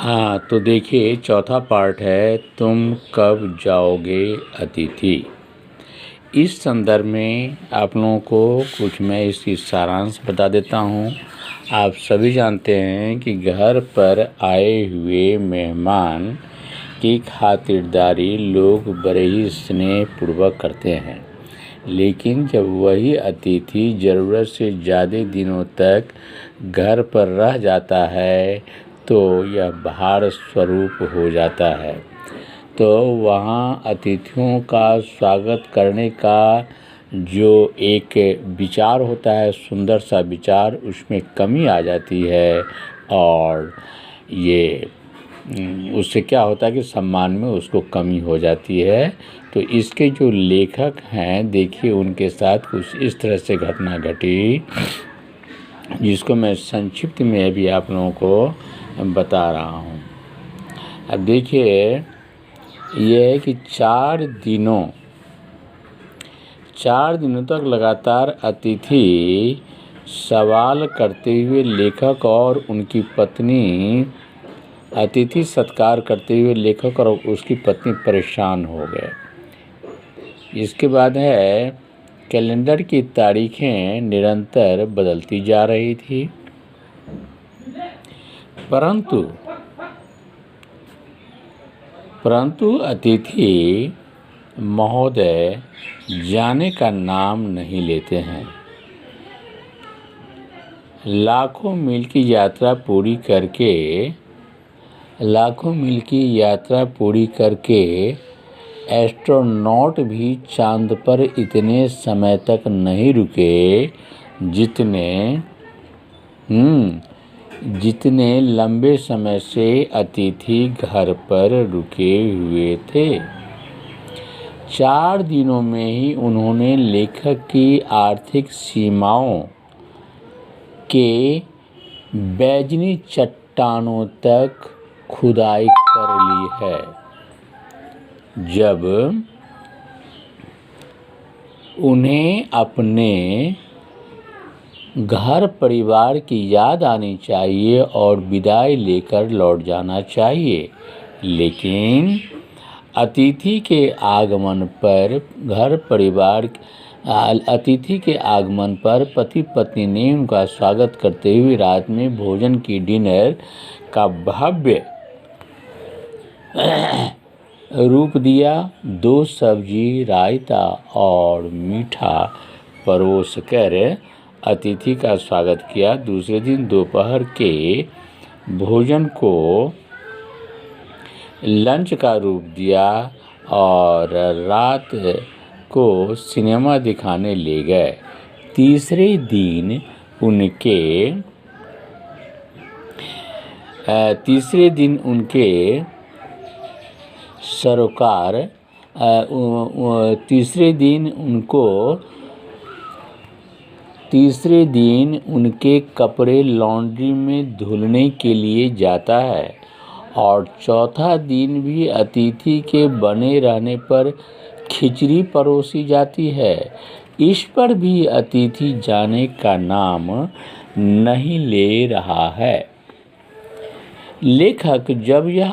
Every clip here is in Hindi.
हाँ, तो देखिए चौथा पार्ट है तुम कब जाओगे अतिथि। इस संदर्भ में आप लोगों को कुछ मैं इसकी सारांश बता देता हूँ। आप सभी जानते हैं कि घर पर आए हुए मेहमान की खातिरदारी लोग बड़े ही स्नेहपूर्वक करते हैं, लेकिन जब वही अतिथि ज़रूरत से ज़्यादा दिनों तक घर पर रह जाता है तो यह भार स्वरूप हो जाता है। तो वहाँ अतिथियों का स्वागत करने का जो एक विचार होता है, सुंदर सा विचार, उसमें कमी आ जाती है और ये उससे क्या होता है कि सम्मान में उसको कमी हो जाती है। तो इसके जो लेखक हैं, देखिए उनके साथ कुछ इस तरह से घटना घटी, जिसको मैं संक्षिप्त में अभी आप लोगों को बता रहा हूँ। अब देखिए ये है कि 4 दिनों तक लगातार अतिथि सवाल करते हुए लेखक और उनकी पत्नी अतिथि सत्कार करते हुए लेखक और उसकी पत्नी परेशान हो गए। इसके बाद है कैलेंडर की तारीखें निरंतर बदलती जा रही थी, परंतु अतिथि महोदय जाने का नाम नहीं लेते हैं। लाखों मील की यात्रा पूरी करके एस्ट्रोनॉट भी चांद पर इतने समय तक नहीं रुके जितने लंबे समय से अतिथि घर पर रुके हुए थे। 4 दिनों में ही उन्होंने लेखक की आर्थिक सीमाओं के बैजनी चट्टानों तक खुदाई कर ली है। जब उन्हें अपने घर परिवार की याद आनी चाहिए और विदाई लेकर लौट जाना चाहिए, लेकिन अतिथि के आगमन पर पति पत्नी ने उनका स्वागत करते हुए रात में भोजन की डिनर का भव्य रूप दिया। 2 सब्जी, रायता और मीठा परोसकर अतिथि का स्वागत किया। दूसरे दिन दोपहर के भोजन को लंच का रूप दिया और रात को सिनेमा दिखाने ले गए। तीसरे दिन उनके कपड़े लॉन्ड्री में धुलने के लिए जाता है और चौथा दिन भी अतिथि के बने रहने पर खिचड़ी परोसी जाती है। इस पर भी अतिथि जाने का नाम नहीं ले रहा है। लेखक जब यह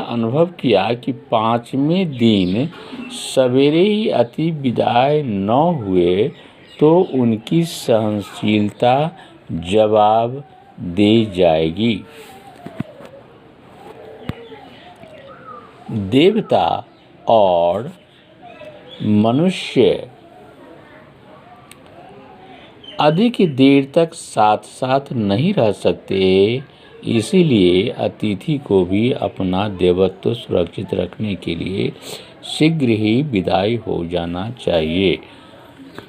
अनुभव किया कि 5वें दिन सवेरे ही अतिथि विदाई न हुए तो उनकी सहनशीलता जवाब दे जाएगी। देवता और मनुष्य अधिक देर तक साथ नहीं रह सकते, इसीलिए अतिथि को भी अपना देवत्व सुरक्षित रखने के लिए शीघ्र ही विदाई हो जाना चाहिए।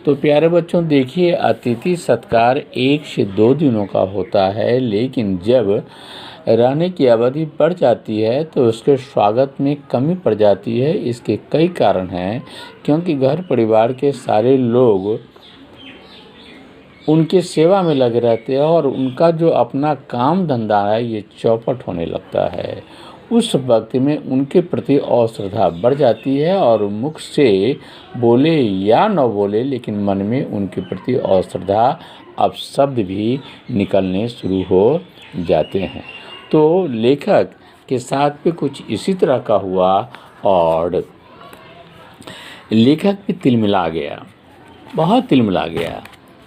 तो प्यारे बच्चों, देखिए अतिथि सत्कार 1 से 2 दिनों का होता है, लेकिन जब रहने की अवधि बढ़ जाती है तो उसके स्वागत में कमी पड़ जाती है। इसके कई कारण हैं, क्योंकि घर परिवार के सारे लोग उनके सेवा में लगे रहते हैं और उनका जो अपना काम धंधा है ये चौपट होने लगता है। उस वक्त में उनके प्रति अश्रद्धा बढ़ जाती है और मुख से बोले या न बोले, लेकिन मन में उनके प्रति अश्रद्धा अपशब्द भी निकलने शुरू हो जाते हैं। तो लेखक के साथ भी कुछ इसी तरह का हुआ और लेखक भी तिलमिला गया, बहुत तिलमिला गया।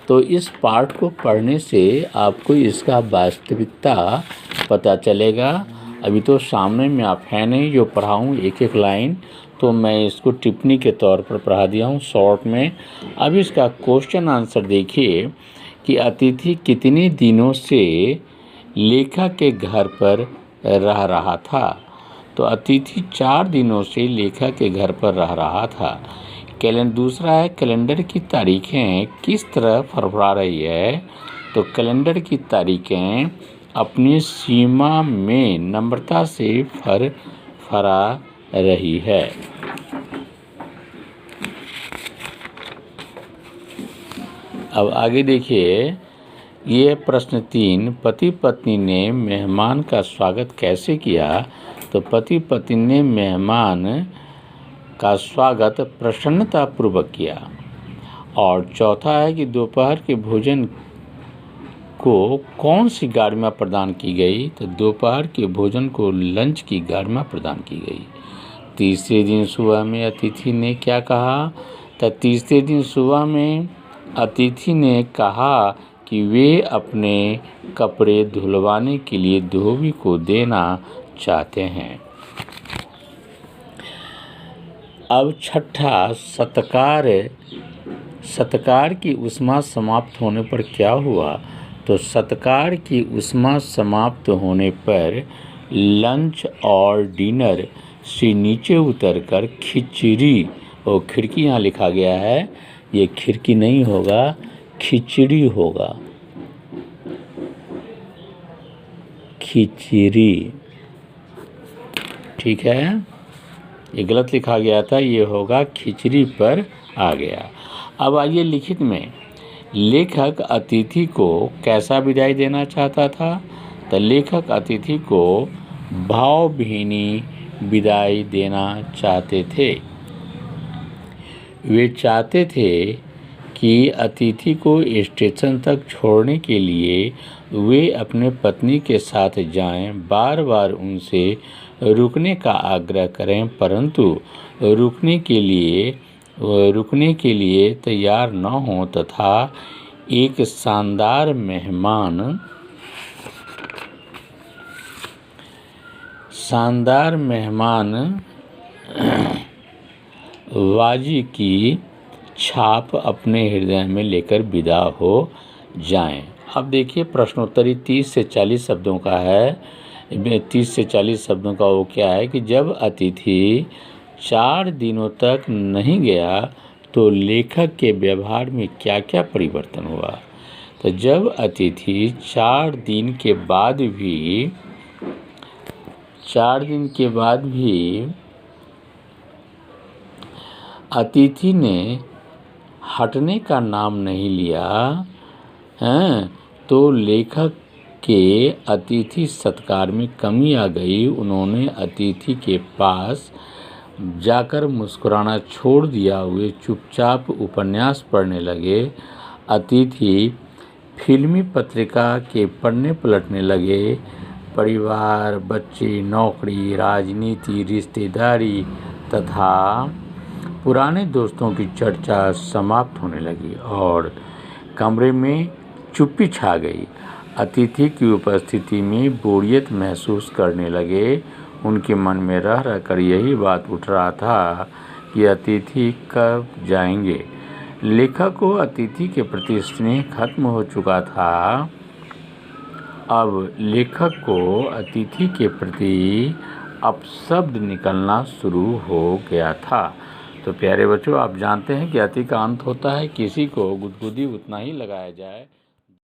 तो इस पाठ को पढ़ने से आपको इसका वास्तविकता पता चलेगा। अभी तो सामने में आप है नहीं जो पढ़ाऊँ एक एक लाइन, तो मैं इसको टिप्पणी के तौर पर पढ़ा दिया हूँ शॉर्ट में। अब इसका क्वेश्चन आंसर देखिए कि अतिथि कितने दिनों से लेखक के घर पर रह रहा था। तो अतिथि 4 दिनों से लेखक के घर पर रह रहा था। दूसरा है कैलेंडर की तारीखें किस तरह फरफरा रही है। तो कैलेंडर की तारीखें अपनी सीमा में नम्रता से फरफरा रही है। अब आगे देखिए, ये प्रश्न 3, पति पत्नी ने मेहमान का स्वागत कैसे किया। तो पति पत्नी ने मेहमान का स्वागत प्रसन्नतापूर्वक किया। और चौथा है कि दोपहर के भोजन को कौन सी गाड़ियाँ प्रदान की गई। तो दोपहर के भोजन को लंच की गाड़ियाँ प्रदान की गई। तीसरे दिन सुबह में अतिथि ने क्या कहा। तो तीसरे दिन सुबह में अतिथि ने कहा कि वे अपने कपड़े धुलवाने के लिए धोबी को देना चाहते हैं। अब छठा, सत्कार की उष्मा समाप्त होने पर क्या हुआ। तो सत्कार की उष्मा समाप्त होने पर लंच और डिनर से नीचे उतरकर खिचड़ी, और खिड़की यहाँ लिखा गया है, ये खिड़की नहीं होगा, खिचड़ी होगा, खिचड़ी, ठीक है। ये गलत लिखा गया था, ये होगा खिचड़ी पर आ गया। अब आइए लिखित में, लेखक अतिथि को कैसा विदाई देना चाहता था। तो लेखक अतिथि को भावभीनी विदाई देना चाहते थे। वे चाहते थे कि अतिथि को स्टेशन तक छोड़ने के लिए वे अपने पत्नी के साथ जाएं, बार बार उनसे रुकने का आग्रह करें, परंतु रुकने के लिए तैयार न हों तथा एक शानदार मेहमान वाजी की छाप अपने हृदय में लेकर विदा हो जाएं। अब देखिए प्रश्नोत्तरी 30 से 40 शब्दों का है। 30 से 40 शब्दों का वो क्या है कि जब अतिथि 4 दिनों तक नहीं गया तो लेखक के व्यवहार में क्या क्या परिवर्तन हुआ। तो जब अतिथि 4 दिन के बाद भी अतिथि ने हटने का नाम नहीं लिया हैं, तो लेखक के अतिथि सत्कार में कमी आ गई। उन्होंने अतिथि के पास जाकर मुस्कुराना छोड़ दिया, वे चुपचाप उपन्यास पढ़ने लगे। अतिथि फिल्मी पत्रिका के पन्ने पलटने लगे। परिवार, बच्चे, नौकरी, राजनीति, रिश्तेदारी तथा पुराने दोस्तों की चर्चा समाप्त होने लगी और कमरे में चुप्पी छा गई। अतिथि की उपस्थिति में बोरियत महसूस करने लगे। उनके मन में रह रहकर यही बात उठ रहा था कि अतिथि कब जाएंगे। लेखक को अतिथि के प्रति स्नेह खत्म हो चुका था। अब लेखक को अतिथि के प्रति अपशब्द निकलना शुरू हो गया था। तो प्यारे बच्चों, आप जानते हैं कि अति का अंत होता है। किसी को गुदगुदी उतना ही लगाया जाए